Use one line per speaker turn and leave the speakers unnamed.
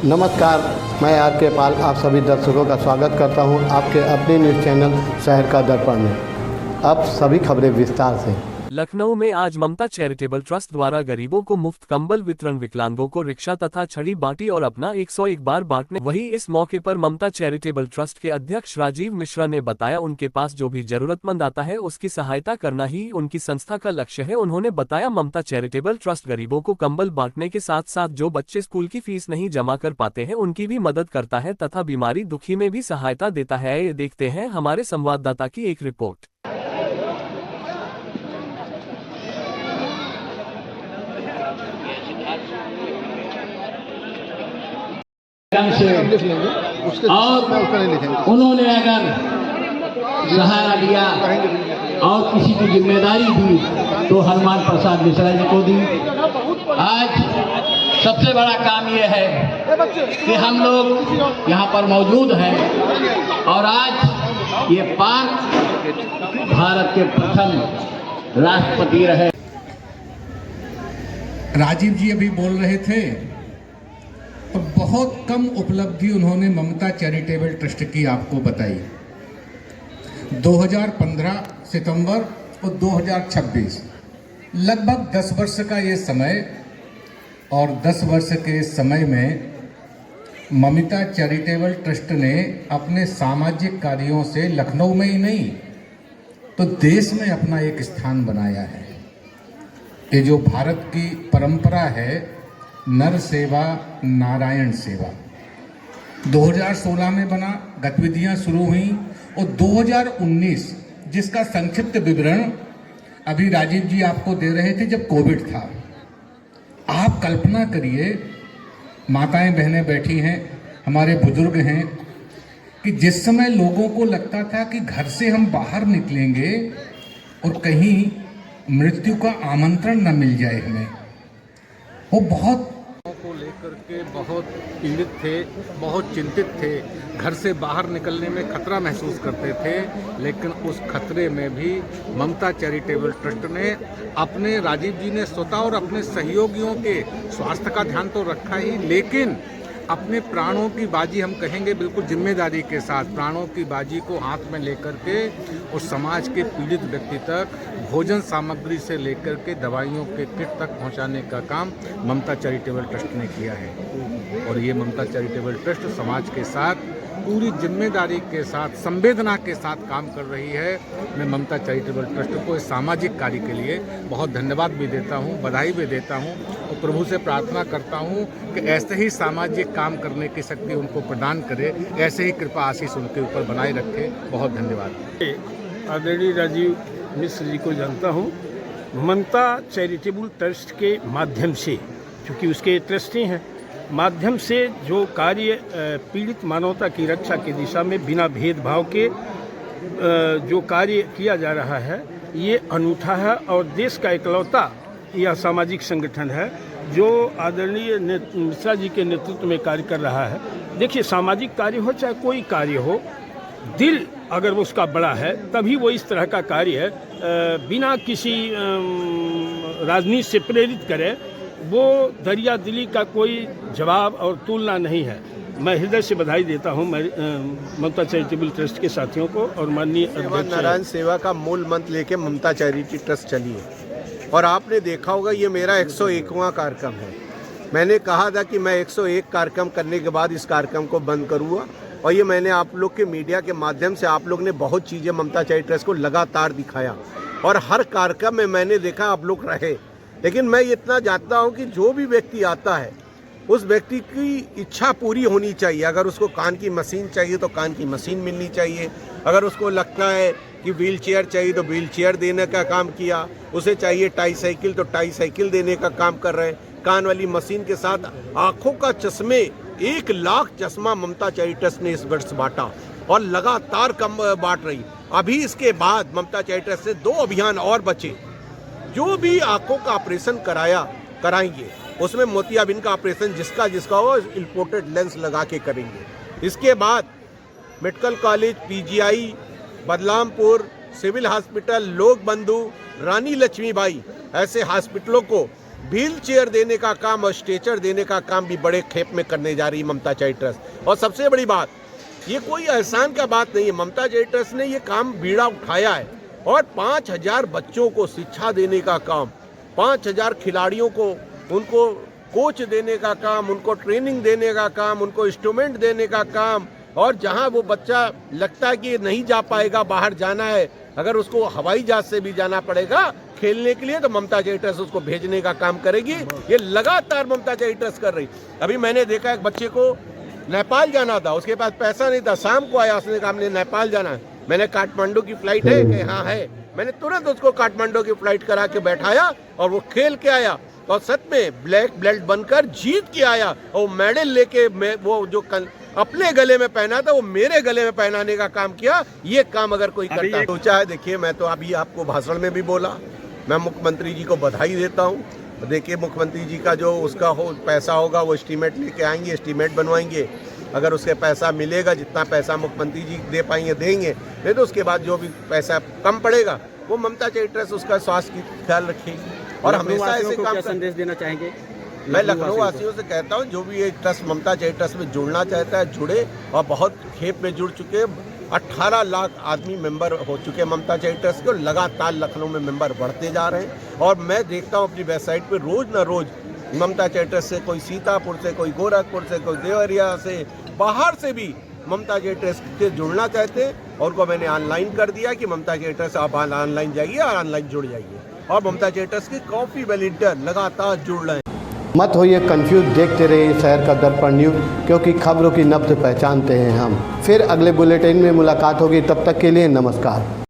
नमस्कार, मैं आर के पाल आप सभी दर्शकों का स्वागत करता हूं आपके अपने न्यूज़ चैनल शहर का दर्पण में। अब सभी खबरें विस्तार से।
लखनऊ में आज ममता चैरिटेबल ट्रस्ट द्वारा गरीबों को मुफ्त कंबल वितरण, विकलांगों को रिक्शा तथा छड़ी बांटी और अपना 101 बार बांटने। वहीं इस मौके पर ममता चैरिटेबल ट्रस्ट के अध्यक्ष राजीव मिश्रा ने बताया उनके पास जो भी जरूरतमंद आता है उसकी सहायता करना ही उनकी संस्था का लक्ष्य है। उन्होंने बताया ममता चैरिटेबल ट्रस्ट गरीबों को कंबल बांटने के साथ साथ जो बच्चे स्कूल की फीस नहीं जमा कर पाते हैं उनकी भी मदद करता है तथा बीमारी दुखी में भी सहायता देता है। ये देखते हैं हमारे संवाददाता की एक रिपोर्ट।
और उन्होंने अगर सहारा दिया और किसी की जिम्मेदारी दी तो हनुमान प्रसाद मिश्रा जी को दी। आज सबसे बड़ा काम यह है कि हम लोग यहाँ पर मौजूद हैं और आज ये पार्क भारत के प्रथम राष्ट्रपति रहे।
राजीव जी अभी बोल रहे थे और बहुत कम उपलब्धि उन्होंने ममता चैरिटेबल ट्रस्ट की आपको बताई। 2015 सितंबर और 2026 लगभग 10 वर्ष का ये समय, और 10 वर्ष के समय में ममता चैरिटेबल ट्रस्ट ने अपने सामाजिक कार्यों से लखनऊ में ही नहीं तो देश में अपना एक स्थान बनाया है। ये जो भारत की परंपरा है, नर सेवा नारायण सेवा, 2016 में बना, गतिविधियां शुरू हुई और 2019 जिसका संक्षिप्त विवरण अभी राजीव जी आपको दे रहे थे जब कोविड था। आप कल्पना करिए, माताएं बहनें बैठी हैं, हमारे बुजुर्ग हैं, कि जिस समय लोगों को लगता था कि घर से हम बाहर निकलेंगे और कहीं मृत्यु का आमंत्रण न मिल जाए हमें, वो बहुत
को लेकर के बहुत पीड़ित थे, बहुत चिंतित थे, घर से बाहर निकलने में खतरा महसूस करते थे। लेकिन उस खतरे में भी ममता चैरिटेबल ट्रस्ट ने अपने, राजीव जी ने स्वतः और अपने सहयोगियों के स्वास्थ्य का ध्यान तो रखा ही, लेकिन अपने प्राणों की बाजी, हम कहेंगे बिल्कुल जिम्मेदारी के साथ, प्राणों की बाजी को हाथ में लेकर के उस समाज के पीड़ित व्यक्ति तक भोजन सामग्री से लेकर के दवाइयों के किट तक पहुंचाने का काम ममता चैरिटेबल ट्रस्ट ने किया है। और ये ममता चैरिटेबल ट्रस्ट समाज के साथ पूरी जिम्मेदारी के साथ, संवेदना के साथ काम कर रही है। मैं ममता चैरिटेबल ट्रस्ट को इस सामाजिक कार्य के लिए बहुत धन्यवाद भी देता हूं, बधाई भी देता हूं और प्रभु से प्रार्थना करता हूं कि ऐसे ही सामाजिक काम करने की शक्ति उनको प्रदान करे, ऐसे ही कृपा आशीष उनके ऊपर बनाए रखे। बहुत धन्यवाद।
आदरणीय राजीव मिश्र जी को जानता हूँ। ममता चैरिटेबल ट्रस्ट के माध्यम से, चूँकि उसके ट्रस्टी हैं, माध्यम से जो कार्य पीड़ित मानवता की रक्षा की दिशा में बिना भेदभाव के जो कार्य किया जा रहा है, ये अनूठा है और देश का इकलौता यह सामाजिक संगठन है जो आदरणीय मिश्रा जी के नेतृत्व में कार्य कर रहा है। देखिए, सामाजिक कार्य हो चाहे कोई कार्य हो, दिल अगर वो उसका बड़ा है तभी वो इस तरह का कार्य बिना किसी राजनीति से प्रेरित करे, वो दरिया दिली का कोई जवाब और तुलना नहीं है। मैं हृदय से बधाई देता हूं ममता चैरिटेबल ट्रस्ट के साथियों को और माननीय अध्यक्ष।
नारायण सेवा का मूल मंत्र लेके ममता चैरिटी ट्रस्ट चली है और आपने देखा होगा ये मेरा 101वां कार्यक्रम है। मैंने कहा था कि मैं 101 कार्यक्रम करने के बाद इस कार्यक्रम को बंद करूँगा और ये मैंने आप लोग के मीडिया के माध्यम से, आप लोग ने बहुत चीज़ें ममता चैरिटी ट्रस्ट को लगातार दिखाया और हर कार्यक्रम में मैंने देखा आप लोग रहे। लेकिन मैं इतना जानता हूं कि जो भी व्यक्ति आता है उस व्यक्ति की इच्छा पूरी होनी चाहिए। अगर उसको कान की मशीन चाहिए तो कान की मशीन मिलनी चाहिए, अगर उसको लगता है कि व्हील चेयर चाहिए तो व्हील चेयर देने का काम किया, उसे चाहिए टाई साइकिल तो टाई साइकिल देने का काम कर रहे हैं। कान वाली मशीन के साथ आँखों का चश्मे, 1 लाख चश्मा ममता चैरिटी ट्रस्ट ने इस वर्ष बांटा और लगातार कम बांट रही। अभी इसके बाद ममता चैरिटी ट्रस्ट से 2 अभियान और बचे। जो भी आंखों का ऑपरेशन कराएंगे उसमें मोतियाबिंद का ऑपरेशन जिसका हो इंपोर्टेड लेंस लगा के करेंगे। इसके बाद medical college, PGI, Badlampur, civil hospital, Lok Bandhu, रानी लक्ष्मीबाई ऐसे हॉस्पिटलों को व्हील चेयर देने का काम और स्ट्रेचर देने का काम भी बड़े खेप में करने जा रही है ममता चैरिटी ट्रस्ट। और सबसे बड़ी बात, ये कोई एहसान का बात नहीं है, ममता चैरिटी ट्रस्ट ने ये काम बीड़ा उठाया है और 5000 बच्चों को शिक्षा देने का काम, 5000 खिलाड़ियों को उनको कोच देने का काम, उनको ट्रेनिंग देने का काम, उनको इंस्ट्रूमेंट देने का काम, और जहां वो बच्चा लगता है कि नहीं जा पाएगा, बाहर जाना है, अगर उसको हवाई जहाज से भी जाना पड़ेगा खेलने के लिए, तो ममता चैरिटी ट्रस्ट उसको भेजने का काम करेगी। ये लगातार ममता चैरिटी ट्रस्ट कर रही। अभी मैंने देखा एक बच्चे को नेपाल जाना था, उसके पास पैसा नहीं था, शाम को आया, उसने कहा हमने नेपाल जाना है। मैंने काठमांडू की फ्लाइट है कि हाँ है, मैंने तुरंत उसको काठमांडू की फ्लाइट करा के बैठाया और वो खेल के आया और सच में ब्लैक बेल्ट बनकर जीत के आया और मेडल लेके वो जो अपने गले में पहना था वो मेरे गले में पहनाने का काम किया। ये काम अगर कोई करता सोचा है, देखिए मैं तो अभी आपको भाषण में भी बोला, मैं मुख्यमंत्री जी को बधाई देता हूँ। देखिए मुख्यमंत्री जी का जो उसका पैसा होगा वो एस्टीमेट लेके आएंगे, एस्टीमेट बनवाएंगे, अगर उसके पैसा मिलेगा, जितना पैसा मुख्यमंत्री जी दे पाएंगे देंगे, नहीं तो उसके बाद जो भी पैसा कम पड़ेगा वो ममता चैरिटी ट्रस्ट उसका स्वास्थ्य की ख्याल रखेगी। और हमेशा ऐसे काम
संदेश देना चाहेंगे?
मैं लखनऊ वासियों से कहता हूं, जो भी ये ट्रस्ट ममता चैरिटी ट्रस्ट में जुड़ना चाहता है जुड़े, और बहुत खेप में जुड़ चुके। 18 लाख आदमी मेंबर हो चुके हैं ममता चैरिटी ट्रस्ट के, और लगातार लखनऊ में मेंबर बढ़ते जा रहे हैं। और मैं देखता हूं अपनी वेबसाइट पे रोज न रोज ममता चैरिटी ट्रस्ट से कोई सीतापुर से, कोई गोरखपुर से, कोई देवरिया से, बाहर से भी ममता चैरिटी ट्रस्ट से जुड़ना चाहते हैं। और उनको मैंने ऑनलाइन कर दिया कि ममता चैरिटी ट्रस्ट आप ऑनलाइन जाइए और ऑनलाइन जुड़ जाइए। और ममता चैरिटी ट्रस्ट के काफ़ी वॉलंटियर लगातार जुड़ रहे हैं।
मत होइए कंफ्यूज, देखते रहिए शहर का दर्पण न्यूज़, क्योंकि खबरों की नब्ज पहचानते हैं हम। फिर अगले बुलेटिन में मुलाकात होगी, तब तक के लिए नमस्कार।